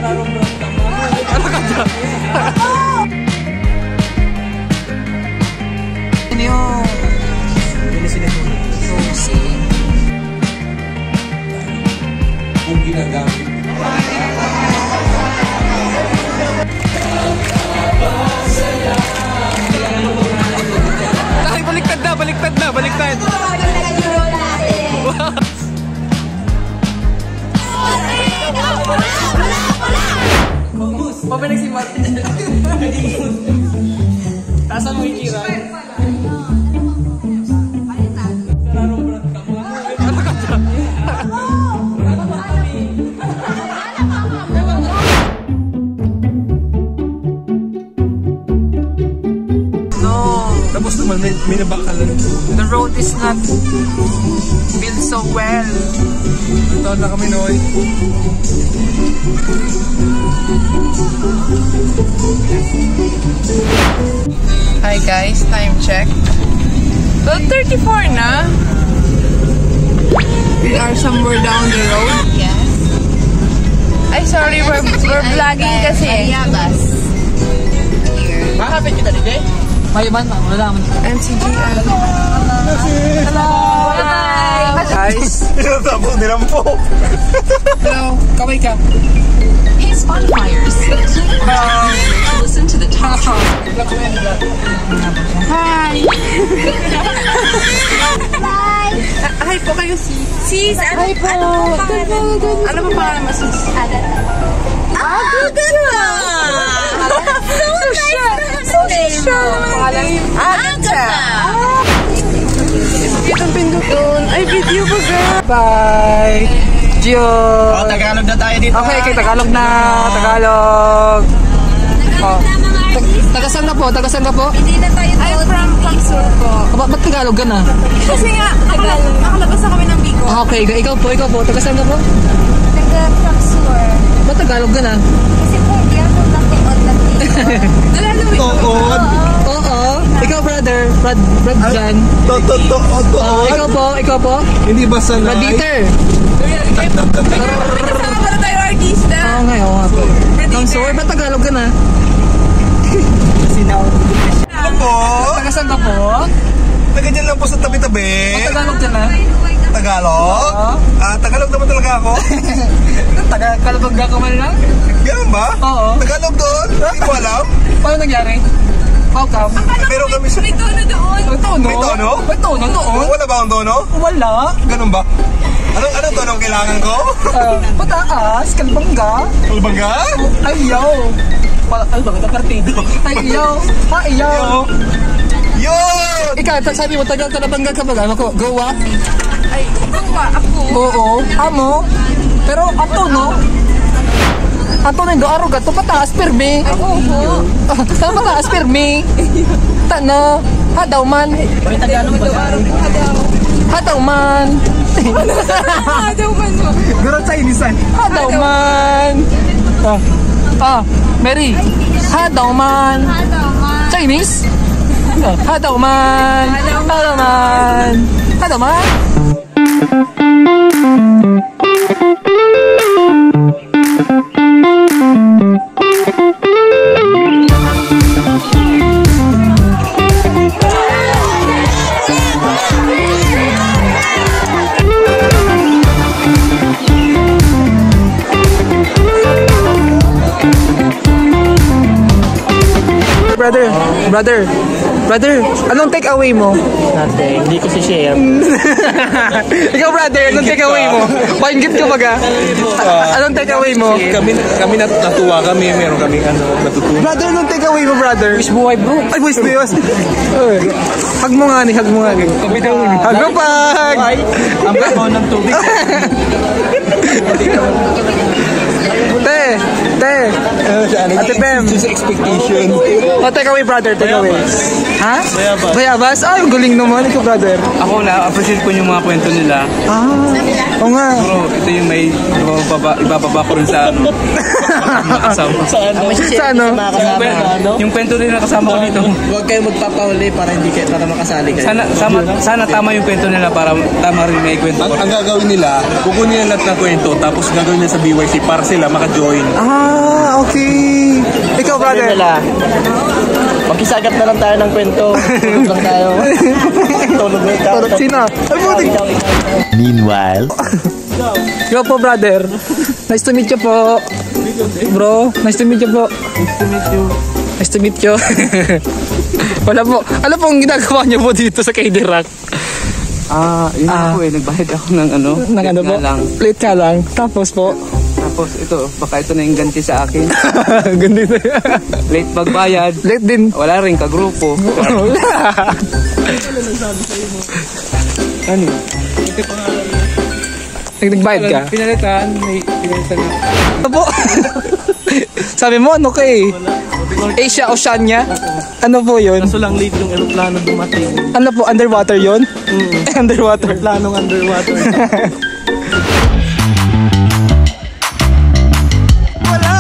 Ano ka dyan? Ano yung... Susi. Kung ginagamit. Ay, baliktad na, baliktad na, baliktad. Pabalik si Martin. Tasan mo yung kira. Ano ka dyan? Tapos naman, may nabakalan. The road is not built so well. Taon na kami, Noy. Hi guys, time check. 12:34 na. We are somewhere down the road. Yes. Ay, sorry, we're vlogging kasi. Ayabas. Makapit kita dito eh. Mayaman, wala naman. NCGL. Hello! Hi! Guys. Tapos nilampo. Hello, kaway ka. Hey, Spotifyers. Listen to the top. Hi! Hi po kayo, sis. Sis, hi po. Ano pa pangalan mo, sis? Good. Agatha. Itong pindutin. Ay, video ba ga? Bye. Gio. Oh, Tagalog na tayo dito. Okay, kay Tagalog na. Tagalog. Oh. Tagasan na po, tagasan na po. Hindi na tayo I'm from Pangsur po. Ba't Tagalog ka na? Kasi nga, nakalabas na kami ng Bigo. Okay, ikaw po. Tagasan ka po? Taga-Pangsur. Ba't Tagalog ka na? Kasi po, hindi ako nakiod lang dito. Tood. Oo. Ikaw, brother. Brad Jan. Tood. Ikaw po. Hindi ba sanay? Brad Dieter. Kasama na tayo artista. Oo nga po. Pangsur, ba't Tagalog ka na? Ano po? Tagasan ka po? Taga dyan lang po sa tabi-tabi. Ba't Tagalog ka na? Tagalog? Oo. Tagalog naman talaga ako. Tagalog ka man lang? Ganun ba? Oo. Tagalog doon? Hindi ko alam. Paano nangyari? How come? Pero kami sa... May tono doon. May tono? May tono? May tono doon? Wala ba ang tono? Wala. Ganun ba? Anong tono ang kailangan ko? Pataas, kalbangga. Kalbangga? Ayaw. Kalbangga na partido. Ayaw. Ayaw. Yun! Ikaw, sabi mo, kalabangga ka ba? Gawa? Ay, gawa ako. Oo. Amo. Pero ang tono? Ang tono yung doaro gato, pataas, permi. Oo. Pataas, permi. Tano. Hadaw man. May Tagalog ba tayo? Hadaw man. Hadaw man mo. Gurot sa inisan. Hadaw man. Mary. Hadaw man. Hadaw man. Chinese? Hadaw man. Hadaw man. Hadaw man. Brother, anong take away mo? Nothing, hindi ko si-share. Ikaw brother, anong take away mo? Paingit ka baga? Anong take away mo? Kami natuwa kami, meron kami natutuwa. Brother, anong take away mo brother? Wish buhay bro. Ay, wish mo yun. Hug mo nga ni. Hug mo pag! Ang mo ng tubig. Te! Ate Pem. Just expectation. Oh, take away, brother. Take away. Ha? Bayabas. Ay, ang galing naman. Ikaw, brother. Ako na-appreciate ko yung mga kwento nila. Oo nga. Bro, ito yung may ibababa ko rin sa ano. Kasama. Sa ano? Yung kwento rin na kasama ko dito. Huwag kayo magpapahuli para hindi kayo, para makasali kayo. Sana tama yung kwento nila para tama rin may kwento ko. Ang gagawin nila, kukunin nila lahat ng kwento, tapos gagawin nila sa BYC para sila maka-join. Okay. Ikaw, brother. Magkisagap na lang tayo ng kwento. Tulog lang tayo. Tulog na ikaw. Tulog sino? Ay, putik. Meanwhile, Ikaw po, brother. Nice to meet you po. Bro, nice to meet you po. Nice to meet you. Wala po. Ano pong ginagawa niyo po dito sa KD Rock? Yun po nagbayad ako ng ano. Nang ano po? Plate ka lang. Tapos po. Tapos ito, baka ito na yung ganti sa akin. Ganun na. Late pagbayad. Late din. Wala rin kagrupo. Ano? Nagbayad ka? Pinalitan, may pinalitan na. Ano po? Sabi mo, ano ka eh? Asia, Oceania? Ano po yun? Kaso lang late yung aeroplano dumating. Ano po, underwater yun? Underwater. Planong underwater. Wala.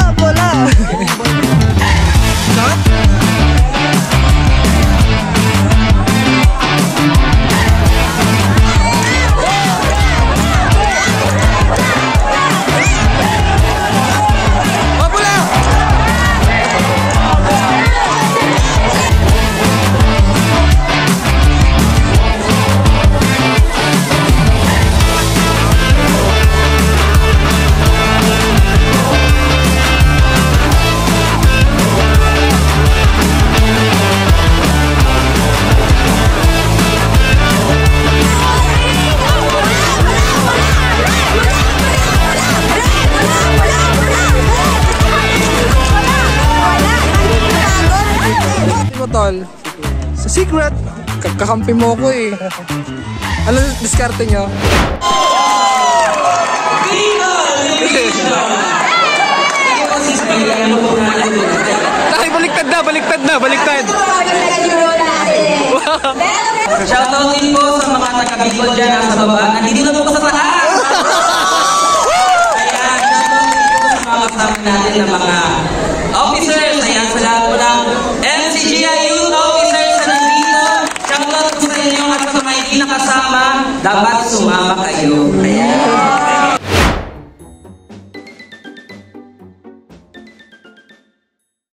Tol, sa secret, kakampi mo ko eh. Ano diskarte nyo? Baliktad na. Shoutout din po sa mga taga-Bicol dyan nasa baba. Nandito na po ko sa taas! Ayan, shoutout din po sa mga kasama natin na mga officers. Ayan, sa lahat po ng MCGI Youth Officers na nandito. Shoutout po sa inyo at sa mga hindi nakasama. Dapat sumama kayo. Ayan.